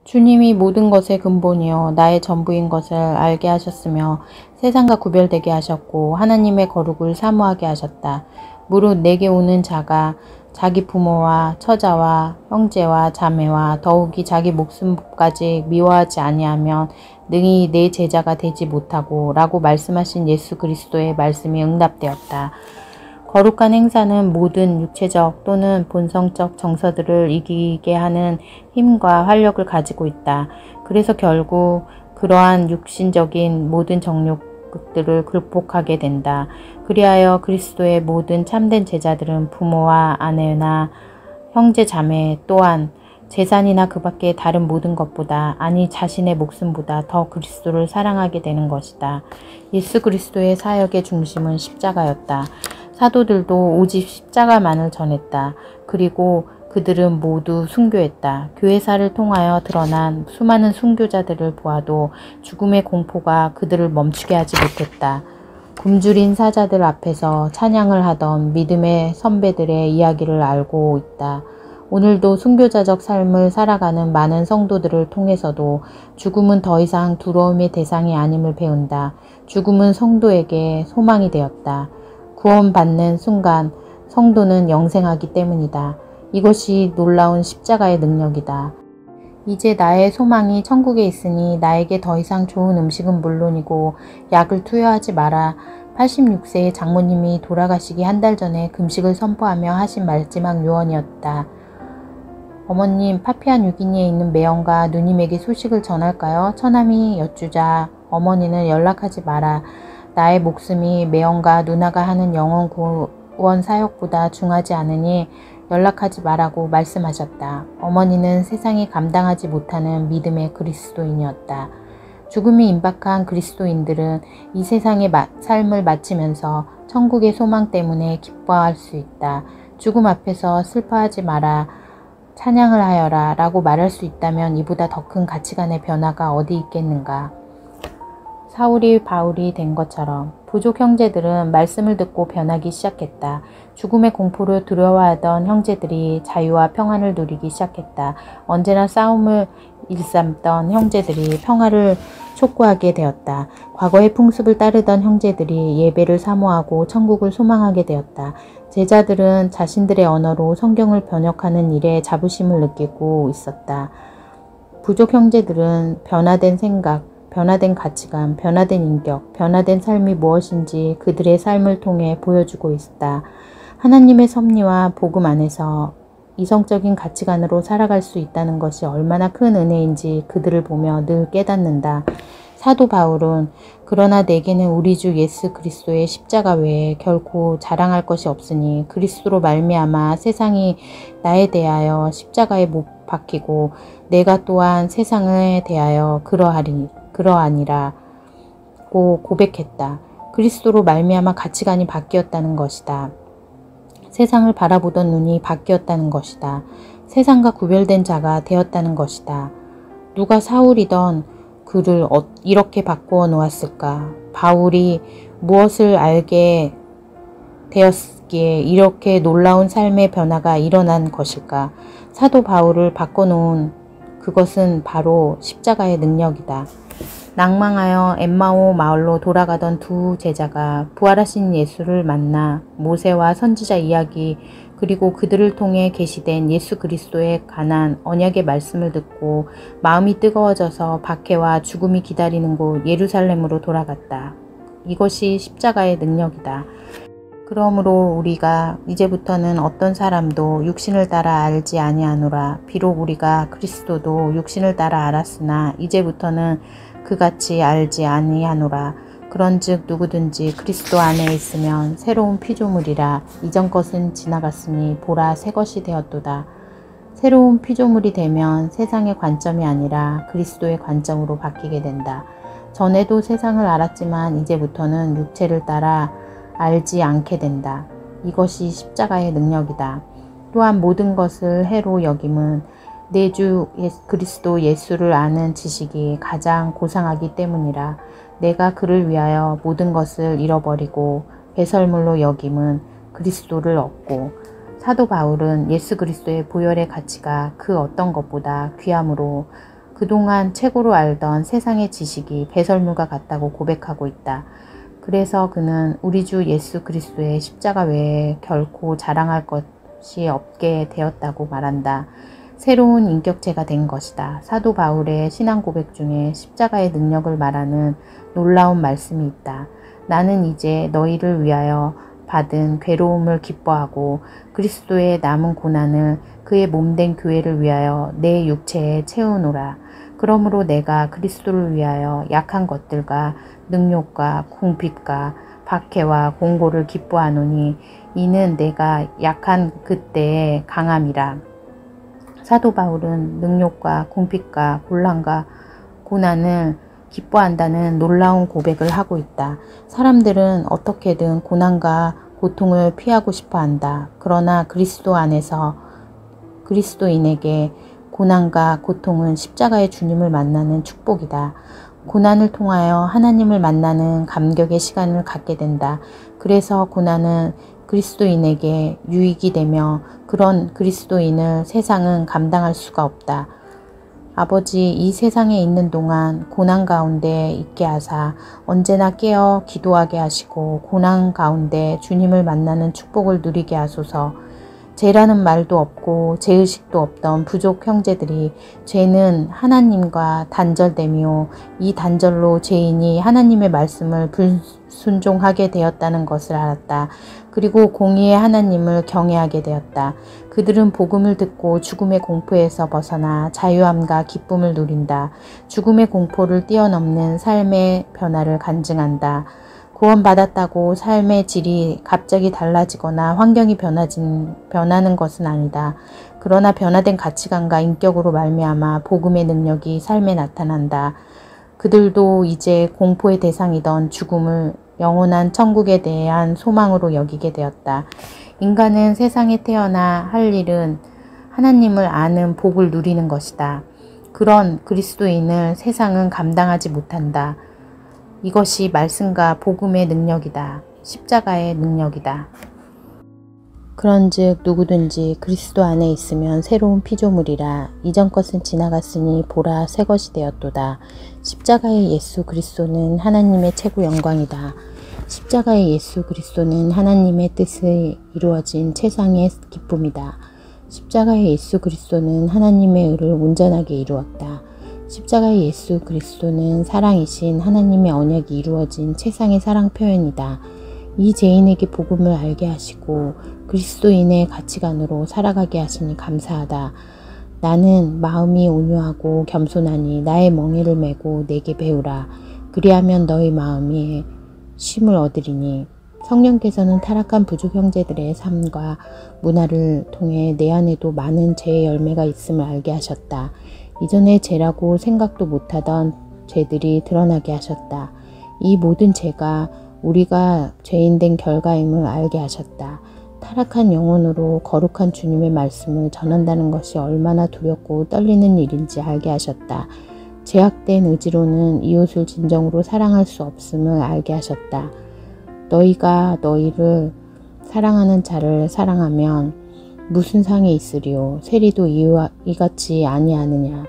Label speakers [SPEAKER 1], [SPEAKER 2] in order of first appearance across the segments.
[SPEAKER 1] 주님이 모든 것의 근본이요 나의 전부인 것을 알게 하셨으며 세상과 구별되게 하셨고 하나님의 거룩을 사모하게 하셨다. 무릇 내게 오는 자가 자기 부모와 처자와 형제와 자매와 더욱이 자기 목숨까지 미워하지 아니하면 능히 내 제자가 되지 못하고 라고 말씀하신 예수 그리스도의 말씀이 응답되었다. 거룩한 행사는 모든 육체적 또는 본성적 정서들을 이기게 하는 힘과 활력을 가지고 있다. 그래서 결국 그러한 육신적인 모든 정욕들을 극복하게 된다. 그리하여 그리스도의 모든 참된 제자들은 부모와 아내나 형제 자매 또한 재산이나 그 밖의 다른 모든 것보다 아니 자신의 목숨보다 더 그리스도를 사랑하게 되는 것이다. 예수 그리스도의 사역의 중심은 십자가였다. 사도들도 오직 십자가만을 전했다. 그리고 그들은 모두 순교했다. 교회사를 통하여 드러난 수많은 순교자들을 보아도 죽음의 공포가 그들을 멈추게 하지 못했다. 굶주린 사자들 앞에서 찬양을 하던 믿음의 선배들의 이야기를 알고 있다. 오늘도 순교자적 삶을 살아가는 많은 성도들을 통해서도 죽음은 더 이상 두려움의 대상이 아님을 배운다. 죽음은 성도에게 소망이 되었다. 구원받는 순간 성도는 영생하기 때문이다. 이것이 놀라운 십자가의 능력이다. 이제 나의 소망이 천국에 있으니 나에게 더 이상 좋은 음식은 물론이고 약을 투여하지 마라. 86세의 장모님이 돌아가시기 한 달 전에 금식을 선포하며 하신 마지막 유언이었다. 어머님, 파피아 뉴기니에 있는 매형과 누님에게 소식을 전할까요? 처남이 여쭈자 어머니는 연락하지 마라. 나의 목숨이 매형과 누나가 하는 영혼 구원 사역보다 중하지 않으니 연락하지 말라고 말씀하셨다. 어머니는 세상이 감당하지 못하는 믿음의 그리스도인이었다. 죽음이 임박한 그리스도인들은 이 세상의 삶을 마치면서 천국의 소망 때문에 기뻐할 수 있다. 죽음 앞에서 슬퍼하지 마라. 찬양을 하여라 라고 말할 수 있다면 이보다 더 큰 가치관의 변화가 어디 있겠는가. 사울이 바울이 된 것처럼 부족 형제들은 말씀을 듣고 변하기 시작했다. 죽음의 공포를 두려워하던 형제들이 자유와 평안을 누리기 시작했다. 언제나 싸움을 일삼던 형제들이 평화를 촉구하게 되었다. 과거의 풍습을 따르던 형제들이 예배를 사모하고 천국을 소망하게 되었다. 제자들은 자신들의 언어로 성경을 번역하는 일에 자부심을 느끼고 있었다. 부족 형제들은 변화된 생각, 변화된 가치관, 변화된 인격, 변화된 삶이 무엇인지 그들의 삶을 통해 보여주고 있다. 하나님의 섭리와 복음 안에서 이성적인 가치관으로 살아갈 수 있다는 것이 얼마나 큰 은혜인지 그들을 보며 늘 깨닫는다. 사도 바울은 그러나 내게는 우리 주 예수 그리스도의 십자가 외에 결코 자랑할 것이 없으니 그리스도로 말미암아 세상이 나에 대하여 십자가에 못 박히고 내가 또한 세상에 대하여 그러하니라고 고백했다. 그리스도로 말미암아 가치관이 바뀌었다는 것이다. 세상을 바라보던 눈이 바뀌었다는 것이다. 세상과 구별된 자가 되었다는 것이다. 누가 사울이던 그를 이렇게 바꾸어 놓았을까? 바울이 무엇을 알게 되었기에 이렇게 놀라운 삶의 변화가 일어난 것일까? 사도 바울을 바꿔놓은 그것은 바로 십자가의 능력이다. 낭망하여 엠마오 마을로 돌아가던 두 제자가 부활하신 예수를 만나 모세와 선지자 이야기 그리고 그들을 통해 계시된 예수 그리스도에 관한 언약의 말씀을 듣고 마음이 뜨거워져서 박해와 죽음이 기다리는 곳 예루살렘으로 돌아갔다. 이것이 십자가의 능력이다. 그러므로 우리가 이제부터는 어떤 사람도 육신을 따라 알지 아니하노라. 비록 우리가 그리스도도 육신을 따라 알았으나 이제부터는 그같이 알지 아니하노라. 그런즉 누구든지 그리스도 안에 있으면 새로운 피조물이라. 이전 것은 지나갔으니 보라 새 것이 되었도다. 새로운 피조물이 되면 세상의 관점이 아니라 그리스도의 관점으로 바뀌게 된다. 전에도 세상을 알았지만 이제부터는 육체를 따라 알지 않게 된다. 이것이 십자가의 능력이다. 또한 모든 것을 해로 여김은 내 주 그리스도 예수를 아는 지식이 가장 고상하기 때문이라. 내가 그를 위하여 모든 것을 잃어버리고 배설물로 여김은 그리스도를 얻고. 사도 바울은 예수 그리스도의 보혈의 가치가 그 어떤 것보다 귀함으로 그동안 최고로 알던 세상의 지식이 배설물과 같다고 고백하고 있다. 그래서 그는 우리 주 예수 그리스도의 십자가 외에 결코 자랑할 것이 없게 되었다고 말한다. 새로운 인격체가 된 것이다. 사도 바울의 신앙 고백 중에 십자가의 능력을 말하는 놀라운 말씀이 있다. 나는 이제 너희를 위하여 받은 괴로움을 기뻐하고 그리스도의 남은 고난을 그의 몸된 교회를 위하여 내 육체에 채우노라. 그러므로 내가 그리스도를 위하여 약한 것들과 능욕과 궁핍과 박해와 공고를 기뻐하노니 이는 내가 약한 그때의 강함이라. 사도 바울은 능욕과 궁핍과 곤란과 고난을 기뻐한다는 놀라운 고백을 하고 있다. 사람들은 어떻게든 고난과 고통을 피하고 싶어 한다. 그러나 그리스도 안에서 그리스도인에게 고난과 고통은 십자가의 주님을 만나는 축복이다. 고난을 통하여 하나님을 만나는 감격의 시간을 갖게 된다. 그래서 고난은 그리스도인에게 유익이 되며 그런 그리스도인을 세상은 감당할 수가 없다. 아버지, 이 세상에 있는 동안 고난 가운데 있게 하사 언제나 깨어 기도하게 하시고 고난 가운데 주님을 만나는 축복을 누리게 하소서. 죄라는 말도 없고 죄의식도 없던 부족 형제들이 죄는 하나님과 단절됨이요 이 단절로 죄인이 하나님의 말씀을 불순종하게 되었다는 것을 알았다. 그리고 공의의 하나님을 경외하게 되었다. 그들은 복음을 듣고 죽음의 공포에서 벗어나 자유함과 기쁨을 누린다. 죽음의 공포를 뛰어넘는 삶의 변화를 간증한다. 구원받았다고 삶의 질이 갑자기 달라지거나 환경이 변하는 것은 아니다. 그러나 변화된 가치관과 인격으로 말미암아 복음의 능력이 삶에 나타난다. 그들도 이제 공포의 대상이던 죽음을 영원한 천국에 대한 소망으로 여기게 되었다. 인간은 세상에 태어나 할 일은 하나님을 아는 복을 누리는 것이다. 그런 그리스도인을 세상은 감당하지 못한다. 이것이 말씀과 복음의 능력이다. 십자가의 능력이다. 그런즉 누구든지 그리스도 안에 있으면 새로운 피조물이라. 이전 것은 지나갔으니 보라 새 것이 되었도다. 십자가의 예수 그리스도는 하나님의 최고 영광이다. 십자가의 예수 그리스도는 하나님의 뜻이 이루어진 최상의 기쁨이다. 십자가의 예수 그리스도는 하나님의 의를 온전하게 이루었다. 십자가의 예수 그리스도는 사랑이신 하나님의 언약이 이루어진 최상의 사랑 표현이다. 이 죄인에게 복음을 알게 하시고 그리스도인의 가치관으로 살아가게 하시니 감사하다. 나는 마음이 온유하고 겸손하니 나의 멍에를 메고 내게 배우라. 그리하면 너희 마음이 쉼을 얻으리니. 성령께서는 타락한 부족 형제들의 삶과 문화를 통해 내 안에도 많은 죄의 열매가 있음을 알게 하셨다. 이전에 죄라고 생각도 못하던 죄들이 드러나게 하셨다. 이 모든 죄가 우리가 죄인된 결과임을 알게 하셨다. 타락한 영혼으로 거룩한 주님의 말씀을 전한다는 것이 얼마나 두렵고 떨리는 일인지 알게 하셨다. 제약된 의지로는 이웃을 진정으로 사랑할 수 없음을 알게 하셨다. 너희가 너희를 사랑하는 자를 사랑하면 무슨 상이 있으리요. 세리도 이같이 아니하느냐.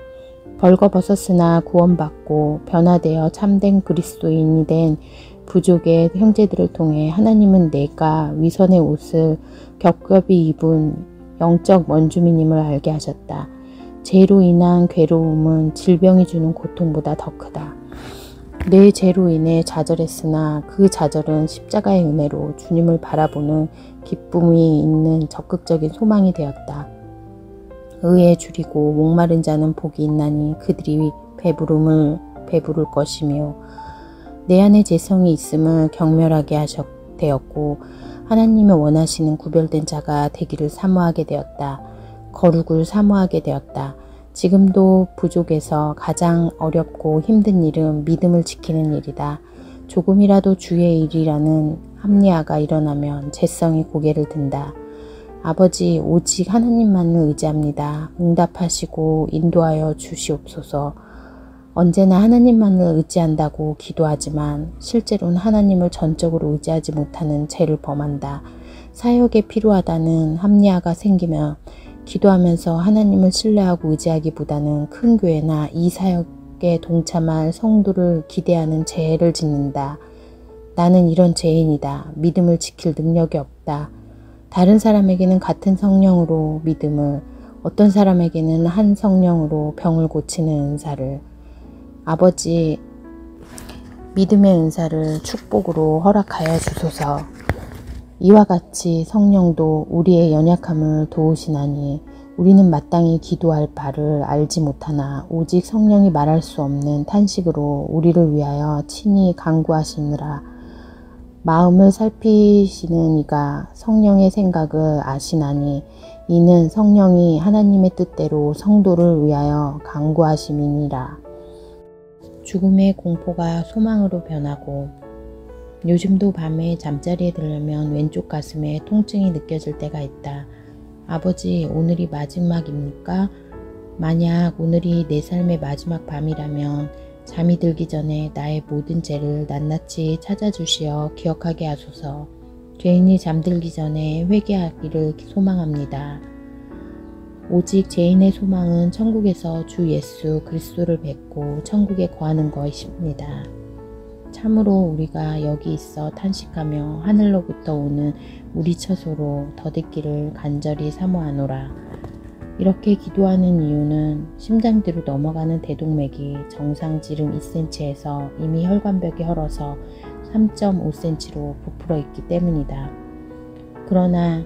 [SPEAKER 1] 벌거벗었으나 구원받고 변화되어 참된 그리스도인이 된 부족의 형제들을 통해 하나님은 내가 위선의 옷을 겹겹이 입은 영적 원주민임을 알게 하셨다. 죄로 인한 괴로움은 질병이 주는 고통보다 더 크다. 내 죄로 인해 좌절했으나 그 좌절은 십자가의 은혜로 주님을 바라보는 기쁨이 있는 적극적인 소망이 되었다. 의에 줄이고 목마른 자는 복이 있나니 그들이 배부를 것이며 내 안에 재성이 있음을 경멸하게 되었고 하나님의 원하시는 구별된 자가 되기를 사모하게 되었다. 거룩을 사모하게 되었다. 지금도 부족에서 가장 어렵고 힘든 일은 믿음을 지키는 일이다. 조금이라도 주의 일이라는 합리화가 일어나면 재성이 고개를 든다. 아버지, 오직 하나님만을 의지합니다. 응답하시고 인도하여 주시옵소서. 언제나 하나님만을 의지한다고 기도하지만 실제로는 하나님을 전적으로 의지하지 못하는 죄를 범한다. 사역에 필요하다는 합리화가 생기면 기도하면서 하나님을 신뢰하고 의지하기보다는 큰 교회나 이 사역에 동참할 성도를 기대하는 죄를 짓는다. 나는 이런 죄인이다. 믿음을 지킬 능력이 없다. 다른 사람에게는 같은 성령으로 믿음을, 어떤 사람에게는 한 성령으로 병을 고치는 은사를, 아버지 믿음의 은사를 축복으로 허락하여 주소서. 이와 같이 성령도 우리의 연약함을 도우시나니 우리는 마땅히 기도할 바를 알지 못하나 오직 성령이 말할 수 없는 탄식으로 우리를 위하여 친히 간구하시느라. 마음을 살피시는 이가 성령의 생각을 아시나니 이는 성령이 하나님의 뜻대로 성도를 위하여 간구하심이니라. 죽음의 공포가 소망으로 변하고 요즘도 밤에 잠자리에 들려면 왼쪽 가슴에 통증이 느껴질 때가 있다. 아버지, 오늘이 마지막입니까? 만약 오늘이 내 삶의 마지막 밤이라면 잠이 들기 전에 나의 모든 죄를 낱낱이 찾아주시어 기억하게 하소서. 죄인이 잠들기 전에 회개하기를 소망합니다. 오직 죄인의 소망은 천국에서 주 예수 그리스도를 뵙고 천국에 거하는 것입니다. 참으로 우리가 여기 있어 탄식하며 하늘로부터 오는 우리 처소로 더듬기를 간절히 사모하노라. 이렇게 기도하는 이유는 심장 뒤로 넘어가는 대동맥이 정상 지름 2cm에서 이미 혈관벽이 헐어서 3.5cm로 부풀어 있기 때문이다. 그러나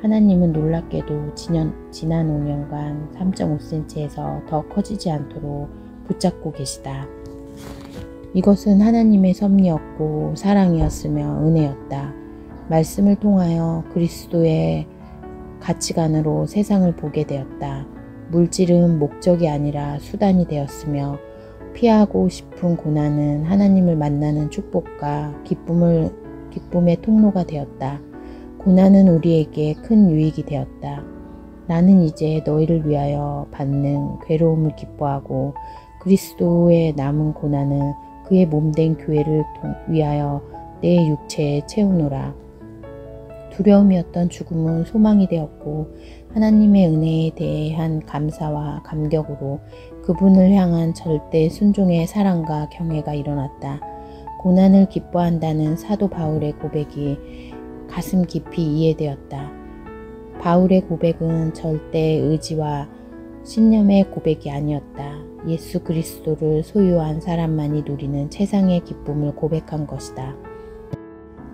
[SPEAKER 1] 하나님은 놀랍게도 지난 5년간 3.5cm에서 더 커지지 않도록 붙잡고 계시다. 이것은 하나님의 섭리였고 사랑이었으며 은혜였다. 말씀을 통하여 그리스도의 가치관으로 세상을 보게 되었다. 물질은 목적이 아니라 수단이 되었으며 피하고 싶은 고난은 하나님을 만나는 축복과 기쁨의 통로가 되었다. 고난은 우리에게 큰 유익이 되었다. 나는 이제 너희를 위하여 받는 괴로움을 기뻐하고 그리스도의 남은 고난은 그의 몸된 교회를 위하여 내 육체에 채우노라. 두려움이었던 죽음은 소망이 되었고 하나님의 은혜에 대한 감사와 감격으로 그분을 향한 절대 순종의 사랑과 경외가 일어났다. 고난을 기뻐한다는 사도 바울의 고백이 가슴 깊이 이해되었다. 바울의 고백은 절대 의지와 신념의 고백이 아니었다. 예수 그리스도를 소유한 사람만이 누리는 최상의 기쁨을 고백한 것이다.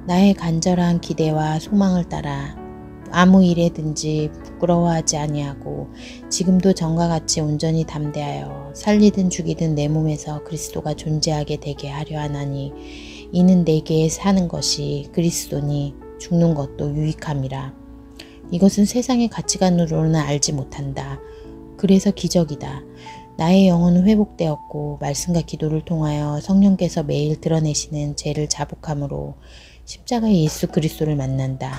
[SPEAKER 1] 나의 간절한 기대와 소망을 따라 아무 일에든지 부끄러워하지 아니하고 지금도 전과 같이 온전히 담대하여 살리든 죽이든 내 몸에서 그리스도가 존재하게 되게 하려 하나니 이는 내게 사는 것이 그리스도니 죽는 것도 유익함이라. 이것은 세상의 가치관으로는 알지 못한다. 그래서 기적이다. 나의 영혼은 회복되었고 말씀과 기도를 통하여 성령께서 매일 드러내시는 죄를 자복함으로 십자가의 예수 그리스도를 만난다.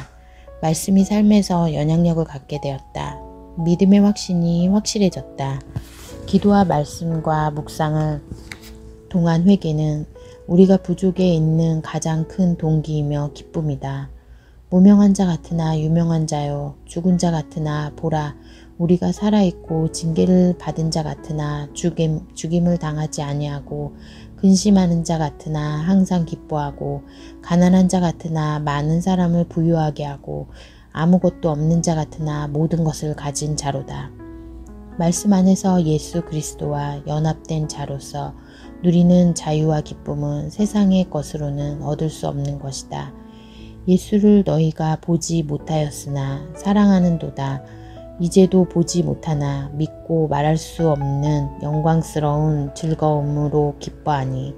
[SPEAKER 1] 말씀이 삶에서 영향력을 갖게 되었다. 믿음의 확신이 확실해졌다. 기도와 말씀과 묵상을 통한 회개는 우리가 부족에 있는 가장 큰 동기이며 기쁨이다. 무명한 자 같으나 유명한 자요 죽은 자 같으나 보라 우리가 살아있고 징계를 받은 자 같으나 죽임을 당하지 아니하고 근심하는 자 같으나 항상 기뻐하고 가난한 자 같으나 많은 사람을 부유하게 하고 아무것도 없는 자 같으나 모든 것을 가진 자로다. 말씀 안에서 예수 그리스도와 연합된 자로서 누리는 자유와 기쁨은 세상의 것으로는 얻을 수 없는 것이다. 예수를 너희가 보지 못하였으나 사랑하는도다. 이제도 보지 못하나 믿고 말할 수 없는 영광스러운 즐거움으로 기뻐하니